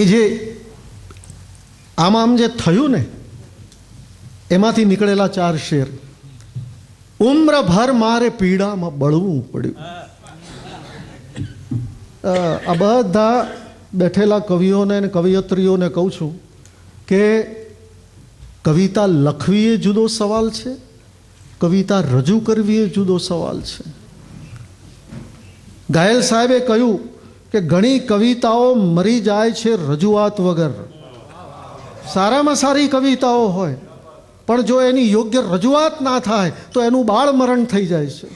એ જે આમ જે થયું ને એમાંથી નીકળેલા 4 શેર. ઉમ્રભર મારે પીડામાં બળવું પડ્યું. આ બધા બેઠેલા કવિઓને અને કવિયત્રીઓને કહું છું કે કવિતા લખવી એ જુદો સવાલ છે, કવિતા રજૂ કરવી એ જુદો સવાલ છે. ઘાયલ સાહેબે કહ્યું કે ઘણી કવિતાઓ મરી જાય છે રજૂઆત વગર. સારામાં સારી કવિતાઓ હોય પણ જો એની યોગ્ય રજૂઆત ના થાય તો એનું બાળ મરણ થઈ જાય છે.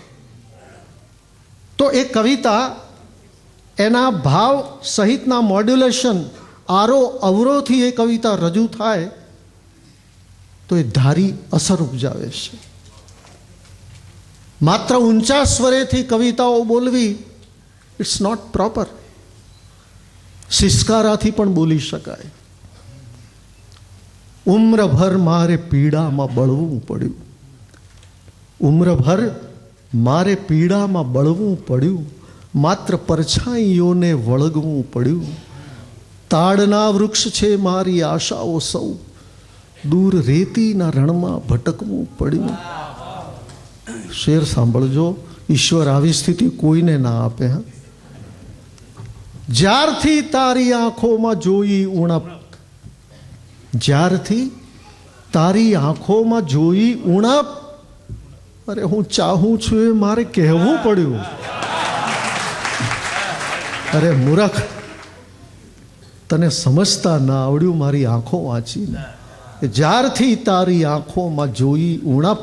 તો એ કવિતા એના ભાવ સહિતના મોડ્યુલેશન આરો અવરોથી એ કવિતા રજૂ થાય તો એ ધારી અસર ઉપજાવે છે. માત્ર ઊંચા સ્વરેથી કવિતાઓ બોલવી ઇટ્સ નોટ પ્રોપર. સિસકારાથી પણ બોલી શકાય. ઉમ્રભર મારે પીડામાં બળવું પડ્યું, ઉમ્રભર મારે પીડામાં બળવું પડ્યું, માત્ર પરછાઈઓને વળગવું પડ્યું. તાડના વૃક્ષ છે મારી આશાઓ સૌ, દૂર રેતીના રણમાં ભટકવું પડ્યું. શેર સાંભળજો, ઈશ્વર આવી સ્થિતિ કોઈને ના આપે. જ્યારથી તારી આંખોમાં જોઈ ઉણપ, જ્યારથી તારી આંખોમાં જોઈ ઉણપ, અરે હું ચાહું છું એ મારે કહેવું પડ્યું. અરે મૂરખ, તને સમજતા ના આવડ્યું મારી આંખો વાંચીને. જ્યારથી તારી આંખોમાં જોઈ ઉણપ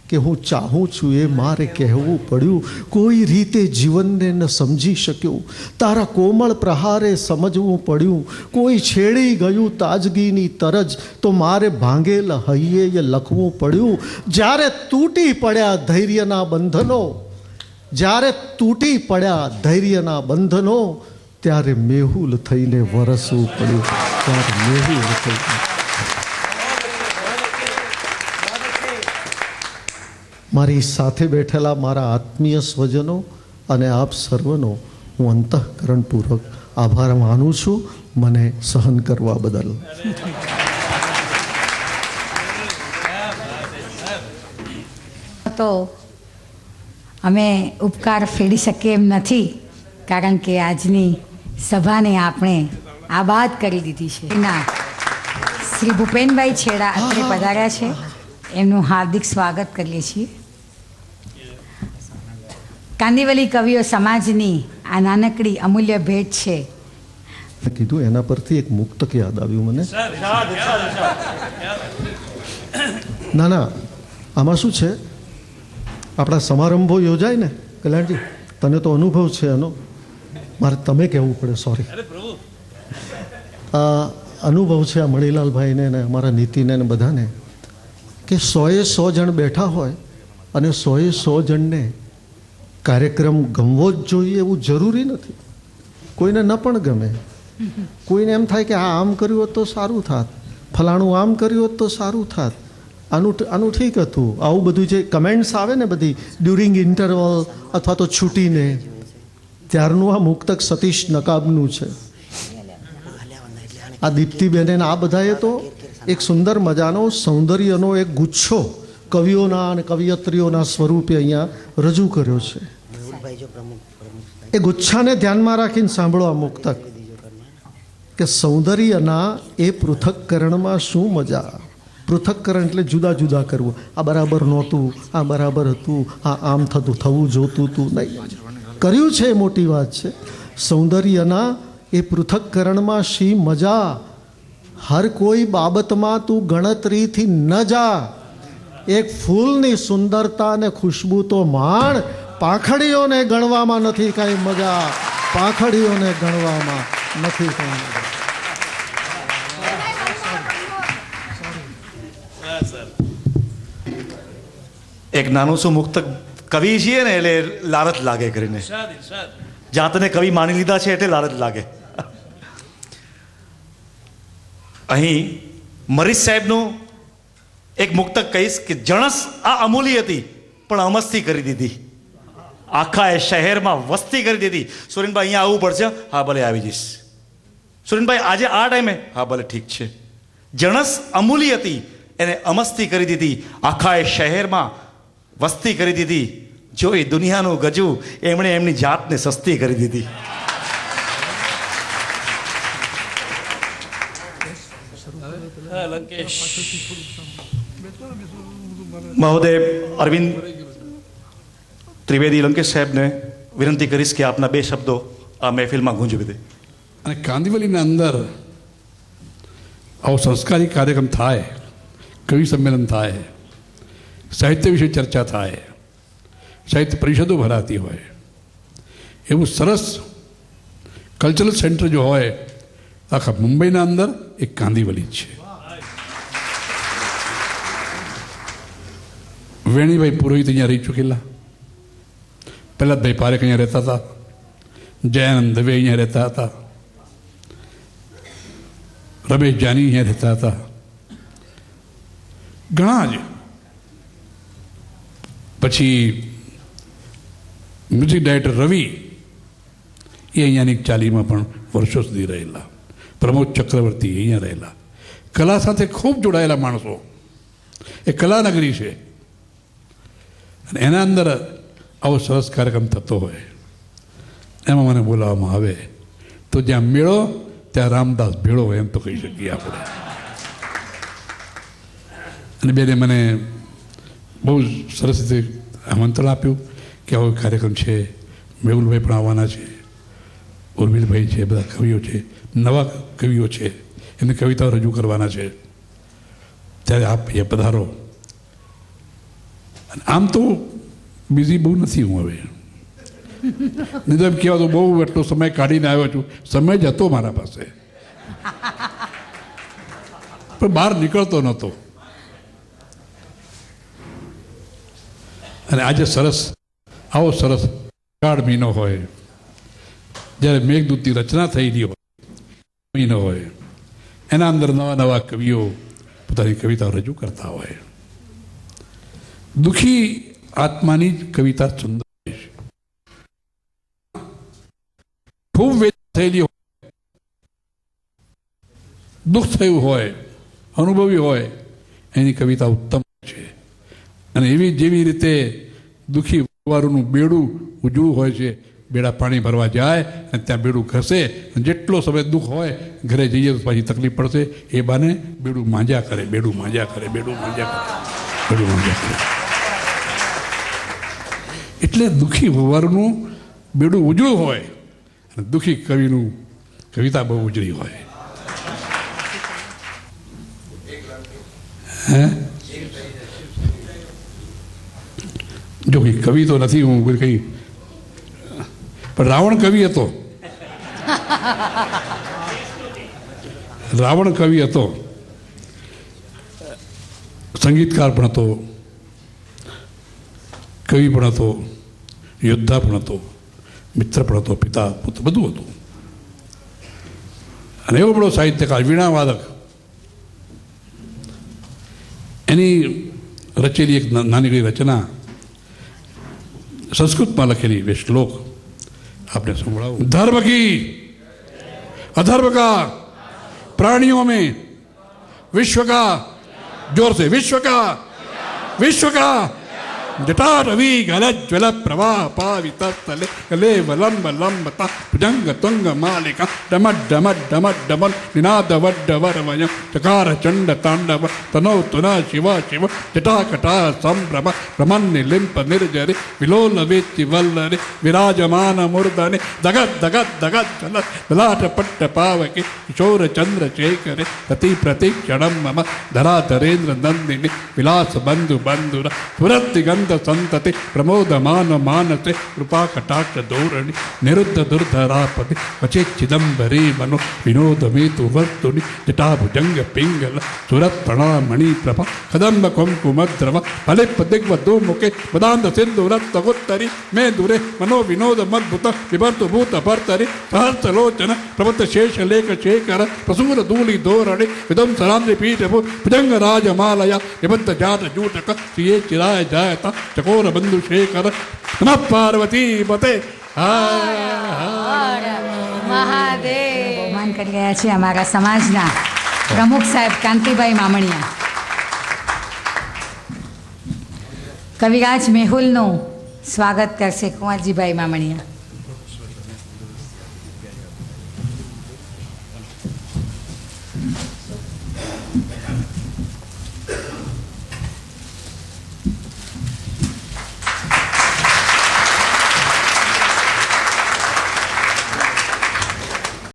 કે હું ચાહું છું એ મારે કહેવું પડ્યું. કોઈ રીતે જીવનને ન સમજી શક્યો, તારા કોમળ પ્રહારે સમજવું પડ્યું. કોઈ છેડી ગયું તાજગીની તરજ તો મારે ભાંગેલ હૈયે લખવું પડ્યું. જ્યારે તૂટી પડ્યા ધૈર્યના બંધનો, જ્યારે તૂટી પડ્યા ધૈર્યના બંધનો, ત્યારે મેહુલ થઈને વરસવું પડ્યું. ત્યારે મેહુલ થઈને. મારી સાથે બેઠેલા મારા આત્મીય સ્વજનો અને આપ સર્વનો હું અંતઃકરણપૂર્વક આભાર માનું છું મને સહન કરવા બદલ. તો અમે ઉપકાર ફેડી શકીએ એમ નથી, કારણ કે આજની સભાને આપણે આબાદ કરી દીધી છે. ના, શ્રી ભૂપેનભાઈ છેડા અત્રે પધાર્યા છે, એમનું હાર્દિક સ્વાગત કરીએ છીએ. કાંદીવલી કવિઓ સમાજની આ નાનકડી અમૂલ્ય ભેટ છે. કીધું એના પરથી એક મુક્તક યાદ આવ્યું મને. ના, આમાં શું છે, આપણા સમારંભો યોજાય ને કલ્યાણજી, તને તો અનુભવ છે એનો, મારે તમે કહેવું પડે, સોરી. અનુભવ છે આ મણીલાલભાઈને ને અમારા નીતિને ને બધાને, કે 100 જણ બેઠા હોય અને 100 જણને કાર્યક્રમ ગમવો જ જોઈએ એવું જરૂરી નથી. કોઈને ન પણ ગમે, કોઈને એમ થાય કે આમ કર્યું હોત તો સારું થાત, ફલાણું આમ કર્યું હોત તો સારું થાત, આનું ઠીક હતું. આવું બધું જે કમેન્ટ્સ આવે ને બધી ડ્યુરિંગ ઇન્ટરવલ અથવા તો છૂટીને, ત્યારનું આ મુક્તક સતીશ નકાબનું છે. આ દીપ્તિબેને આ બધાએ તો એક સુંદર મજાનો સૌંદર્યનો એક ગુચ્છો કવિઓના અને કવિયત્રીઓના સ્વરૂપે અહીંયા રજૂ કર્યો છે. એ ગુચ્છાને ધ્યાનમાં રાખીને સાંભળો આ મુક્તક, કે સૌંદર્યના એ પૃથક્કરણમાં શું મજા. પૃથક્કરણ એટલે જુદા જુદા કરવું. આ બરાબર નહોતું, આ બરાબર હતું, આ આમ થવું જોતું હતું નહીં, કર્યું છે એ મોટી વાત છે. સૌંદર્યના એ પૃથક્કરણમાં શી મજા, હર કોઈ બાબતમાં તું ગણતરીથી ન જા. એક ફૂલની સુંદરતા ને ખુશ્બુ તો માણ, પાંખડીઓને ગણવામાં નથી કાંઈ મજા, પાંખડીઓને ગણવામાં નથી કાંઈ મજા. એક નાનું શું મુક્તક, કવિ છીએ ને એટલે લાલચ લાગે કરીને, જાતને કવિ માની લીધા છે એટલે લાલચ લાગે. અહીં મરીઝ સાહેબનું એક મુક્તક કહીશ કે જણસ આ અમૂલી હતી પણ અમસ્તી કરી દીધી, આખા એ શહેરમાં વસ્તી કરી દીધી. સુરેનભાઈ અહીંયા આવવું પડશે? હા ભલે આવી જઈશ. સુરેનભાઈ આજે આ ટાઈમે હા ભલે ઠીક છે, જણસ અમૂલી હતી એને અમસ્તી કરી દીધી, આખા એ શહેરમાં વસ્તી કરી દીધી, જોઈ દુનિયાનું ગજુ એમણે એમની જાતને સસ્તી કરી દીધી. મહોદય અરવિંદ ત્રિવેદી લંકેશ સાહેબને વિનંતી કરીશ કે આપના 2 શબ્દો આ મહેફિલમાં ગુંજવી દે. અને કાંદિવલીના અંદર આવો સંસ્કારી કાર્યક્રમ થાય, કવિ સંમેલન થાય, સાહિત્ય વિશે ચર્ચા થાય, સાહિત્ય પરિષદો ભરાતી હોય, એવું સરસ કલ્ચરલ સેન્ટર જો હોય આખા મુંબઈના અંદર એક કાંદિવલી જ છે. વેણીભાઈ પુરોહિત અહીંયા રહી ચૂકેલા, પ્રહલાદભાઈ પારેખ અહીંયા રહેતા હતા, જયાનંદ દવે અહીંયા રહેતા હતા, રમેશ જાની અહીંયા રહેતા હતા, ઘણા જ. પછી મ્યુઝિક ડાયરેક્ટર રવિ એ અહીંયાની ચાલીમાં પણ વર્ષો સુધી રહેલા, પ્રમોદ ચક્રવર્તી અહીંયા રહેલા, કલા સાથે ખૂબ જોડાયેલા માણસો. એ કલાનગરી છે અને એના અંદર આવો સરસ કાર્યક્રમ થતો હોય, એમાં મને બોલાવવામાં આવે તો જ્યાં મેળો ત્યાં રામદાસ ભેળો એમ તો કહી શકીએ આપણે. અને બેને મને બહુ સરસ રીતે આમંત્રણ આપ્યું કે આવો કાર્યક્રમ છે, મેહુલભાઈ પણ આવવાના છે, ઉર્મિલભાઈ છે, બધા કવિઓ છે, નવા કવિઓ છે, એમની કવિતાઓ રજૂ કરવાના છે, ત્યારે આપ એ પધારો. આમ તો બિઝી બહુ નથી હું હવે, નહીં તો એમ કહેવા તો બહુ એટલો સમય કાઢીને આવ્યો છું, સમય જ હતો મારા પાસે પણ બહાર નીકળતો નહોતો. અને આજે સરસ આવો સરસ અષાઢ મહિનો હોય, જ્યારે મેઘદૂતની રચના થયેલી હોય મહિનો હોય, એના અંદર નવા નવા કવિઓ પોતાની કવિતાઓ રજૂ કરતા હોય. દુઃખી આત્માની જ કવિતા સુંદર છે. ખૂબ વેદના થયેલી હોય, દુઃખ થયું હોય, અનુભવી હોય, એની કવિતા ઉત્તમ છે. અને એવી જેવી રીતે દુઃખી વારુનું બેડું ઉજળું હોય છે, બેડા પાણી ભરવા જાય અને ત્યાં બેડું ઘસે, જેટલો સમય દુઃખ હોય ઘરે જઈએ તો પાછી તકલીફ પડશે, એ બાને બેડું માંજ્યા કરે, બેડું માંજ્યા કરે, બેડું માંજ્યા કરે, બેડું માંજ્યા કરે. એટલે દુઃખી વરનું બેડું ઉજળું હોય અને દુઃખી કવિનું કવિતા બહુ ઉજળી હોય. હે જો કંઈ કવિ તો નથી હું કંઈ, પણ રાવણ કવિ હતો. રાવણ કવિ હતો, સંગીતકાર પણ હતો, કવિ પણ હતો, યોદ્ધા પણ હતો, મિત્ર પણ હતો, પિતા પુત્ર બધું હતું. અને એવો બડો સાહિત્યકાર, વીણાવાદક. એની રચેલી એક નાની રચના સંસ્કૃતમાં લખેલી બે શ્લોક आपने संभળાવું. धर्म की अधर्म का प्राणियों में विश्व का, जोर से विश्व का जटा रवि गल ज्वल प्रवाह पावित तले कले वलंब लंबता भुजंग तुंग मालिका डमट डमट डमट डमन निनाद वड्ड वरवय चकार चंड तांडव तनो तुना शिव शिव जटा कटा संभ्रम प्रमन्य लिंप निर्जरि विलोल वेत्ति वल्लरि विराजमान मूर्धनि दगत दगत दगत चल ललाट पट्ट पावके किशोर चंद्र शेखरे प्रति प्रतिक्षणम मम धरा धरेन्द्र नंदिनी विलास बंधु बंधुर पुरति गंध संतति प्रमोदमान मानसे कृपा कटाक्ष धोरणि निरुद्ध दुर्धरापति वचे चिदंबरी मनो विनोद मेतु वर्तुनि जटा भुजंग पिंगल सुरत प्रणामणि प्रभा कदम्ब कुमकुमद्रव फलिप दिग्व दो मुखे पदांत सिंधु रक्त उत्तरी मे दुरे मनो विनोद मद्भुत विभर्त भूत भर्तरि सहस्र लोचन प्रभुत शेष लेख शेखर प्रसूर धूलि धोरणि विदम सरांद्रि पीठ भुजंग राजमालया विबद्ध जात जूटक श्रिये चिराय जायता चकोर बंधु शेखर नमः पार्वती पते મહાદેવ. કરી રહ્યા છે અમારા સમાજના પ્રમુખ સાહેબ કાંતિભાઈ મામણિયા. કવિરાજ મેહુલનું સ્વાગત કરશે કુંવરજીભાઈ મામણિયા.